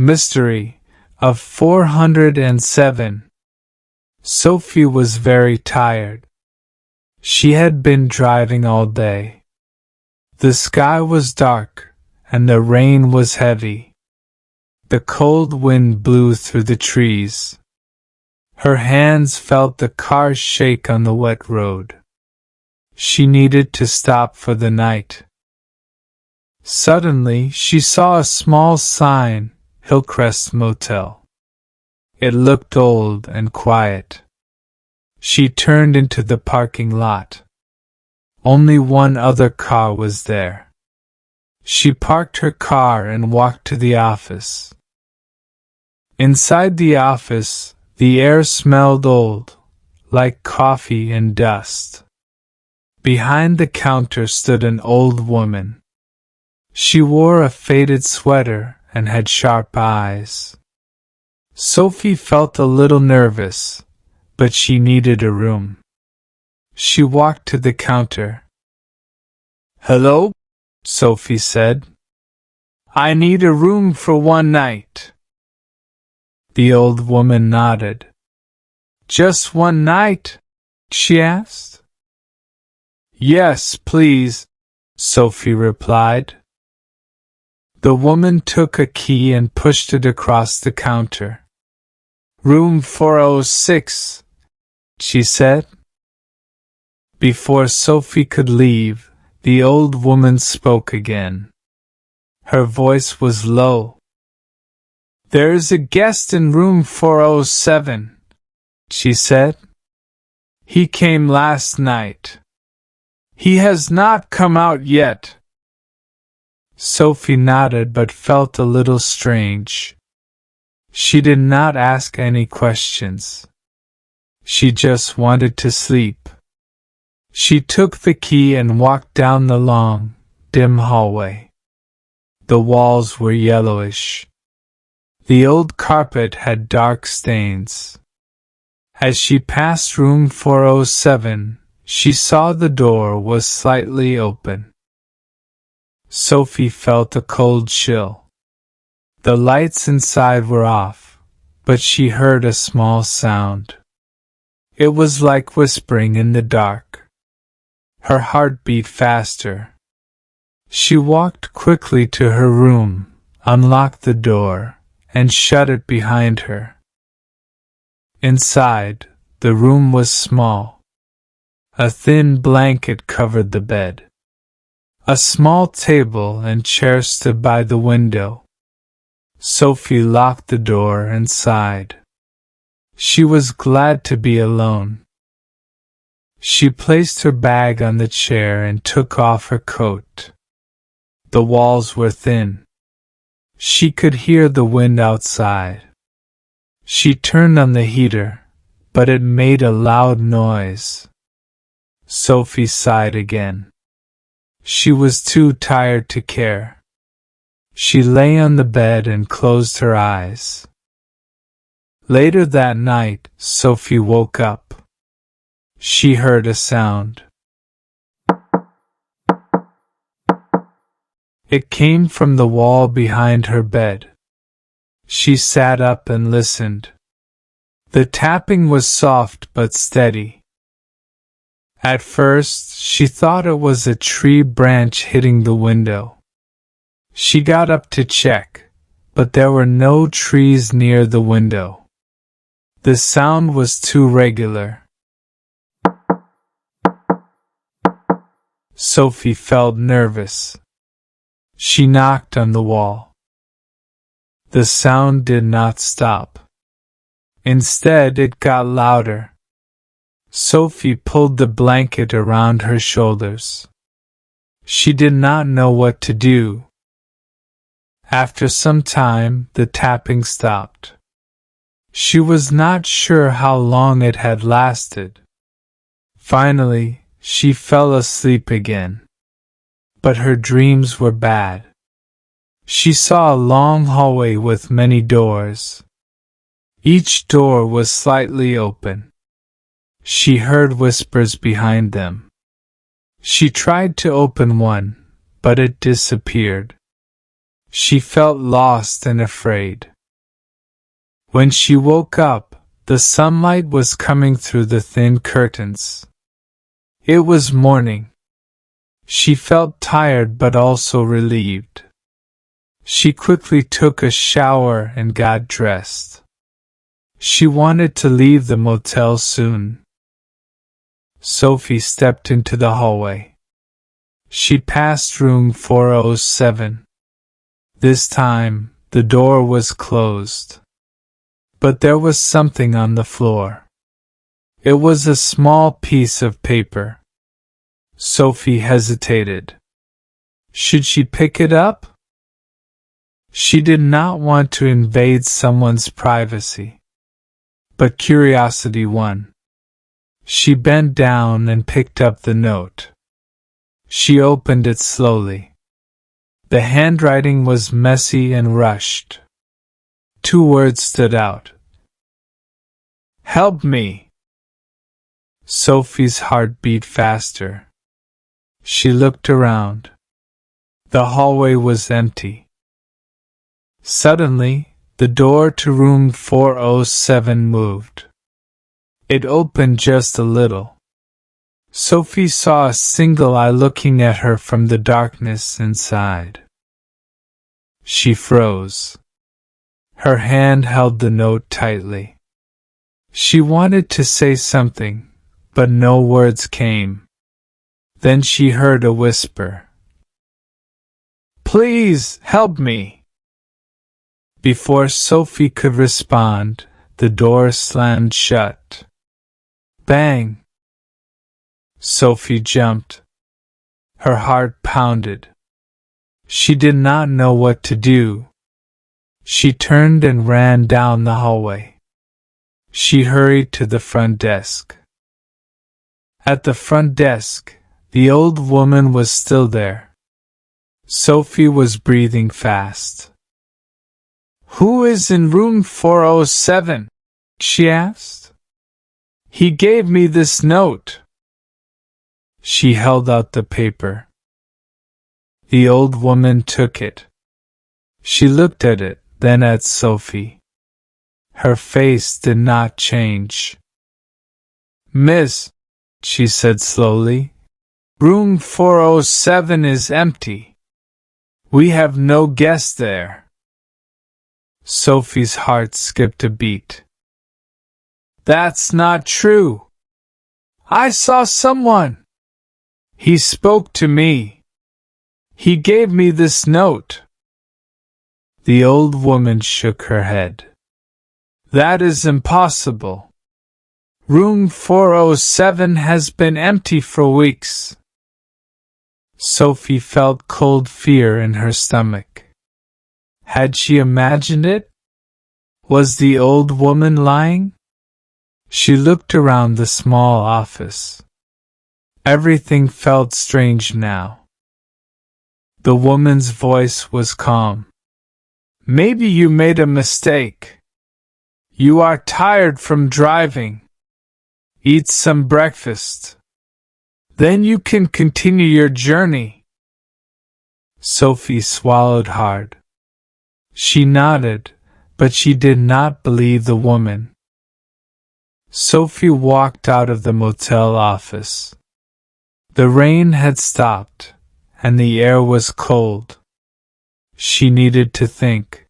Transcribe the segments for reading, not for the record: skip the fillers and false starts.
Mystery of 407. Sophie was very tired. She had been driving all day. The sky was dark, and the rain was heavy. The cold wind blew through the trees. Her hands felt the car shake on the wet road. She needed to stop for the night. Suddenly, she saw a small sign, Hillcrest Motel. It looked old and quiet. She turned into the parking lot. Only one other car was there. She parked her car and walked to the office. Inside the office, the air smelled old, like coffee and dust. Behind the counter stood an old woman. She wore a faded sweater and had sharp eyes. Sophie felt a little nervous, but she needed a room. She walked to the counter. "Hello?" Sophie said. "I need a room for one night." The old woman nodded. "Just one night?" she asked. "Yes, please," Sophie replied. The woman took a key and pushed it across the counter. "Room 406, she said. Before Sophie could leave, the old woman spoke again. Her voice was low. "There's a guest in room 407, she said. "He came last night. He has not come out yet." Sophie nodded but felt a little strange. She did not ask any questions. She just wanted to sleep. She took the key and walked down the long, dim hallway. The walls were yellowish. The old carpet had dark stains. As she passed room 407, she saw the door was slightly open. Sophie felt a cold chill. The lights inside were off, but she heard a small sound. It was like whispering in the dark. Her heart beat faster. She walked quickly to her room, unlocked the door, and shut it behind her. Inside, the room was small. A thin blanket covered the bed. A small table and chair stood by the window. Sophie locked the door and sighed. She was glad to be alone. She placed her bag on the chair and took off her coat. The walls were thin. She could hear the wind outside. She turned on the heater, but it made a loud noise. Sophie sighed again. She was too tired to care. She lay on the bed and closed her eyes. Later that night, Sophie woke up. She heard a sound. It came from the wall behind her bed. She sat up and listened. The tapping was soft but steady. At first, she thought it was a tree branch hitting the window. She got up to check, but there were no trees near the window. The sound was too regular. Sophie felt nervous. She knocked on the wall. The sound did not stop. Instead, it got louder. Sophie pulled the blanket around her shoulders. She did not know what to do. After some time, the tapping stopped. She was not sure how long it had lasted. Finally, she fell asleep again. But her dreams were bad. She saw a long hallway with many doors. Each door was slightly open. She heard whispers behind them. She tried to open one, but it disappeared. She felt lost and afraid. When she woke up, the sunlight was coming through the thin curtains. It was morning. She felt tired but also relieved. She quickly took a shower and got dressed. She wanted to leave the motel soon. Sophie stepped into the hallway. She passed room 407. This time, the door was closed. But there was something on the floor. It was a small piece of paper. Sophie hesitated. Should she pick it up? She did not want to invade someone's privacy. But curiosity won. She bent down and picked up the note. She opened it slowly. The handwriting was messy and rushed. 2 words stood out. Help me. Sophie's heart beat faster. She looked around. The hallway was empty. Suddenly, the door to room 407 moved. It opened just a little. Sophie saw a single eye looking at her from the darkness inside. She froze. Her hand held the note tightly. She wanted to say something, but no words came. Then she heard a whisper. Please, help me. Before Sophie could respond, the door slammed shut. Bang! Sophie jumped. Her heart pounded. She did not know what to do. She turned and ran down the hallway. She hurried to the front desk. At the front desk, the old woman was still there. Sophie was breathing fast. Who is in room 407? She asked. He gave me this note. She held out the paper. The old woman took it. She looked at it, then at Sophie. Her face did not change. Miss, she said slowly, room 407 is empty. We have no guests there. Sophie's heart skipped a beat. That's not true. I saw someone. He spoke to me. He gave me this note. The old woman shook her head. That is impossible. Room 407 has been empty for weeks. Sophie felt cold fear in her stomach. Had she imagined it? Was the old woman lying? She looked around the small office. Everything felt strange now. The woman's voice was calm. Maybe you made a mistake. You are tired from driving. Eat some breakfast. Then you can continue your journey. Sophie swallowed hard. She nodded, but she did not believe the woman. Sophie walked out of the motel office. The rain had stopped, and the air was cold. She needed to think.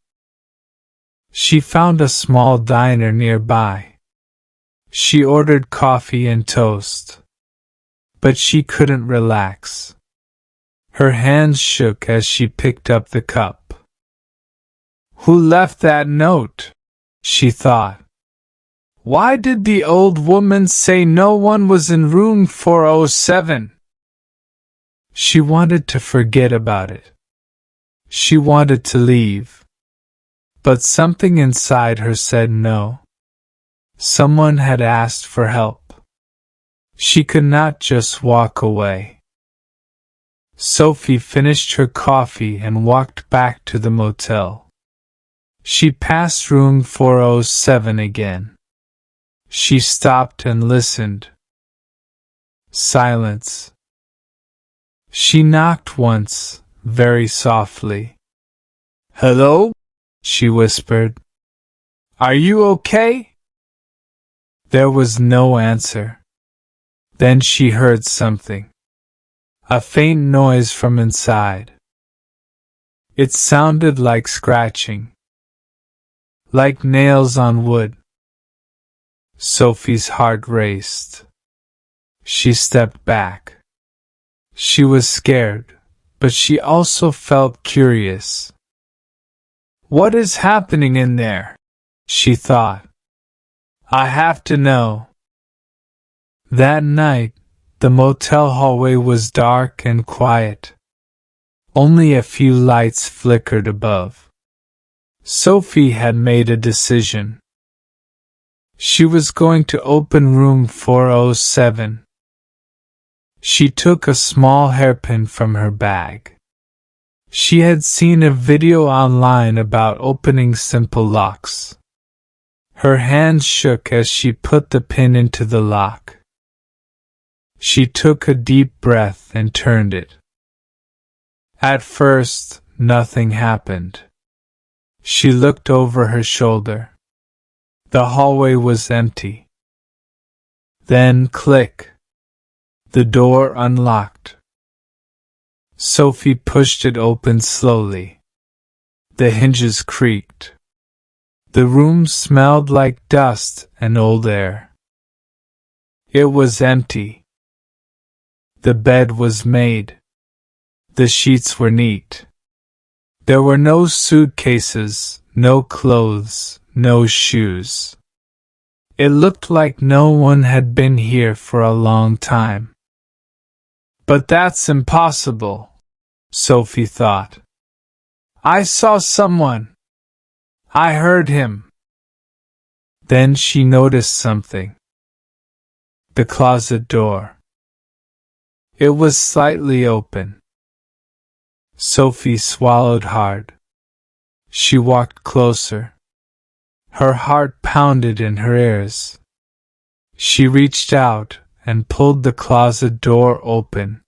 She found a small diner nearby. She ordered coffee and toast. But she couldn't relax. Her hands shook as she picked up the cup. Who left that note? She thought. Why did the old woman say no one was in room 407? She wanted to forget about it. She wanted to leave. But something inside her said no. Someone had asked for help. She could not just walk away. Sophie finished her coffee and walked back to the motel. She passed room 407 again. She stopped and listened. Silence. She knocked once, very softly. Hello? She whispered. Are you okay? There was no answer. Then she heard something. A faint noise from inside. It sounded like scratching. Like nails on wood. Sophie's heart raced. She stepped back. She was scared, but she also felt curious. What is happening in there? She thought. I have to know. That night, the motel hallway was dark and quiet. Only a few lights flickered above. Sophie had made a decision. She was going to open room 407. She took a small hairpin from her bag. She had seen a video online about opening simple locks. Her hands shook as she put the pin into the lock. She took a deep breath and turned it. At first, nothing happened. She looked over her shoulder. The hallway was empty. Then, click. The door unlocked. Sophie pushed it open slowly. The hinges creaked. The room smelled like dust and old air. It was empty. The bed was made. The sheets were neat. There were no suitcases, no clothes, no shoes. It looked like no one had been here for a long time. But that's impossible, Sophie thought. I saw someone. I heard him. Then she noticed something. The closet door. It was slightly open. Sophie swallowed hard. She walked closer. Her heart pounded in her ears. She reached out and pulled the closet door open.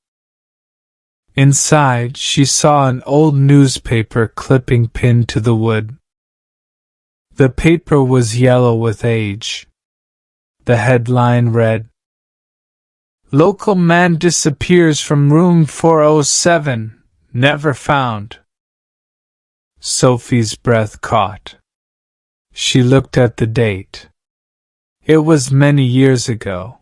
Inside, she saw an old newspaper clipping pinned to the wood. The paper was yellow with age. The headline read, Local man disappears from room 407, never found. Sophie's breath caught. She looked at the date. It was many years ago.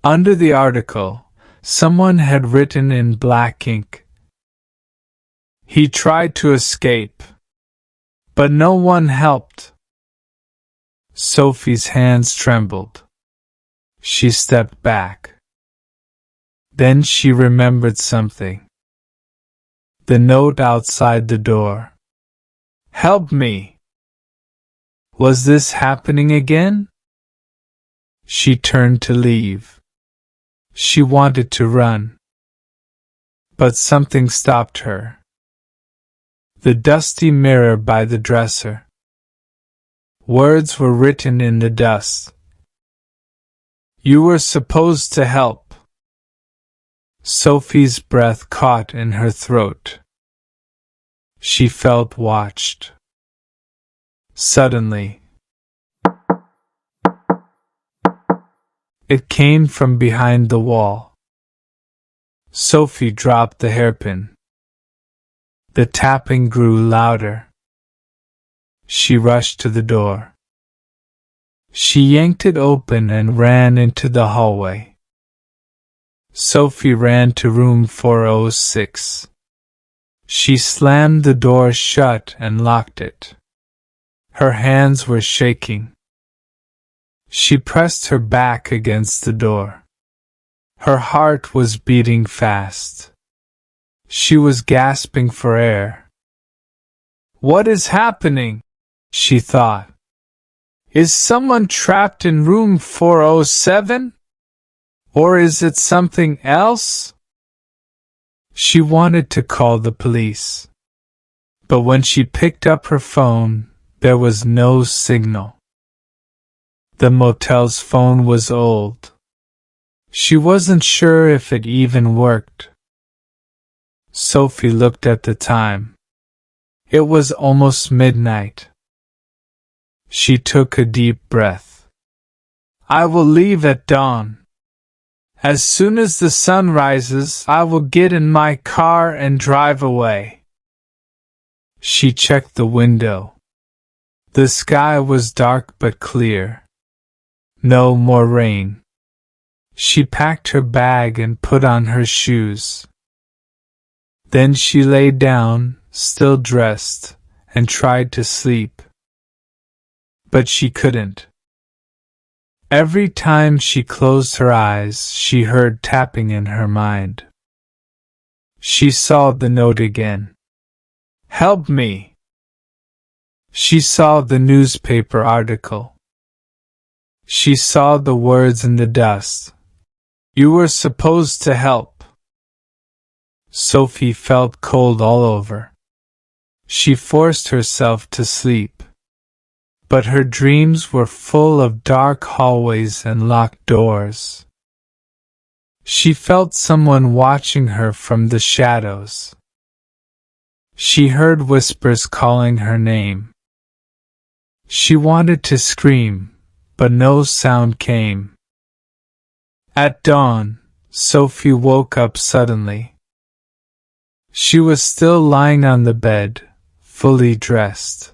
Under the article, someone had written in black ink, He tried to escape, but no one helped. Sophie's hands trembled. She stepped back. Then she remembered something. The note outside the door. Help me! Was this happening again? She turned to leave. She wanted to run. But something stopped her. The dusty mirror by the dresser. Words were written in the dust. You were supposed to help. Sophie's breath caught in her throat. She felt watched. Suddenly, it came from behind the wall. Sophie dropped the hairpin. The tapping grew louder. She rushed to the door. She yanked it open and ran into the hallway. Sophie ran to room 406. She slammed the door shut and locked it. Her hands were shaking. She pressed her back against the door. Her heart was beating fast. She was gasping for air. What is happening? She thought. Is someone trapped in room 407? Or is it something else? She wanted to call the police. But when she picked up her phone, there was no signal. The motel's phone was old. She wasn't sure if it even worked. Sophie looked at the time. It was almost midnight. She took a deep breath. I will leave at dawn. As soon as the sun rises, I will get in my car and drive away. She checked the window. The sky was dark but clear. No more rain. She packed her bag and put on her shoes. Then she lay down, still dressed, and tried to sleep. But she couldn't. Every time she closed her eyes, she heard tapping in her mind. She saw the note again. Help me! She saw the newspaper article. She saw the words in the dust. You were supposed to help. Sophie felt cold all over. She forced herself to sleep. But her dreams were full of dark hallways and locked doors. She felt someone watching her from the shadows. She heard whispers calling her name. She wanted to scream, but no sound came. At dawn, Sophie woke up suddenly. She was still lying on the bed, fully dressed.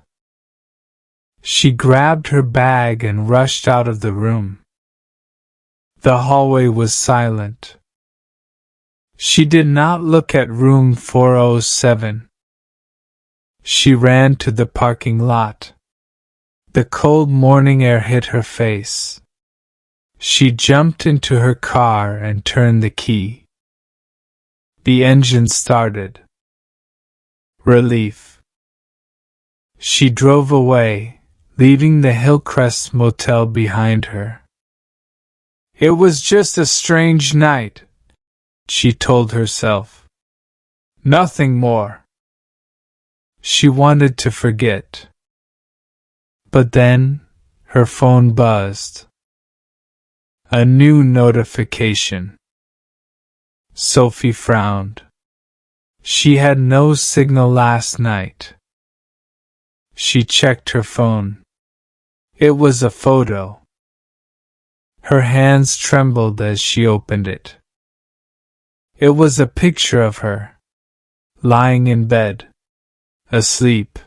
She grabbed her bag and rushed out of the room. The hallway was silent. She did not look at room 407. She ran to the parking lot. The cold morning air hit her face. She jumped into her car and turned the key. The engine started. Relief. She drove away, leaving the Hillcrest Motel behind her. It was just a strange night, she told herself. Nothing more. She wanted to forget. But then, her phone buzzed. A new notification. Sophie frowned. She had no signal last night. She checked her phone. It was a photo. Her hands trembled as she opened it. It was a picture of her, lying in bed, asleep,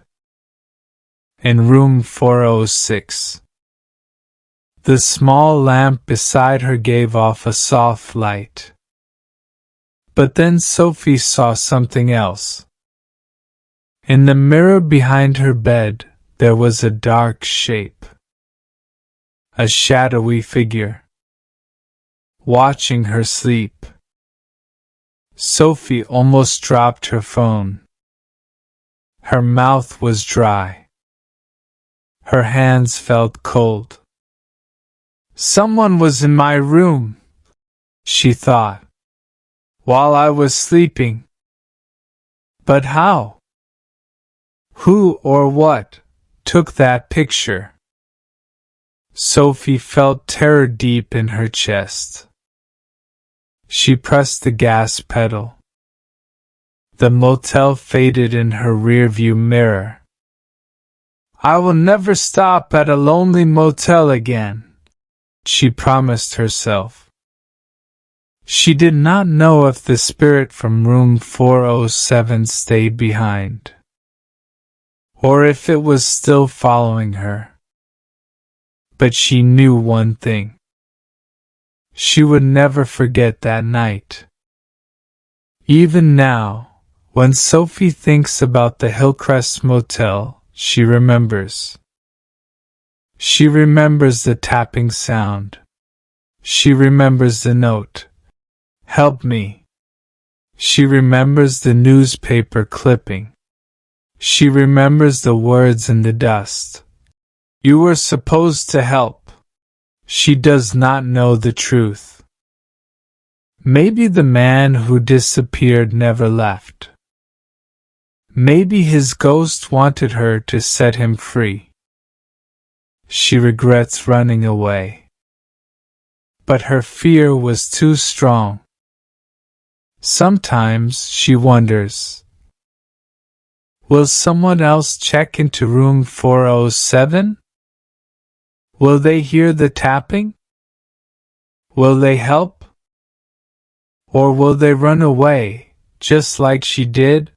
in room 406. The small lamp beside her gave off a soft light. But then Sophie saw something else. In the mirror behind her bed, there was a dark shape. A shadowy figure. Watching her sleep. Sophie almost dropped her phone. Her mouth was dry. Her hands felt cold. Someone was in my room, she thought, while I was sleeping. But how? Who or what took that picture? Sophie felt terror deep in her chest. She pressed the gas pedal. The motel faded in her rearview mirror. I will never stop at a lonely motel again, she promised herself. She did not know if the spirit from room 407 stayed behind, or if it was still following her. But she knew one thing. She would never forget that night. Even now, when Sophie thinks about the Hillcrest Motel, she remembers. She remembers the tapping sound. She remembers the note. Help me. She remembers the newspaper clipping. She remembers the words in the dust. You were supposed to help. She does not know the truth. Maybe the man who disappeared never left. Maybe his ghost wanted her to set him free. She regrets running away. But her fear was too strong. Sometimes she wonders, Will someone else check into room 407? Will they hear the tapping? Will they help? Or will they run away, just like she did?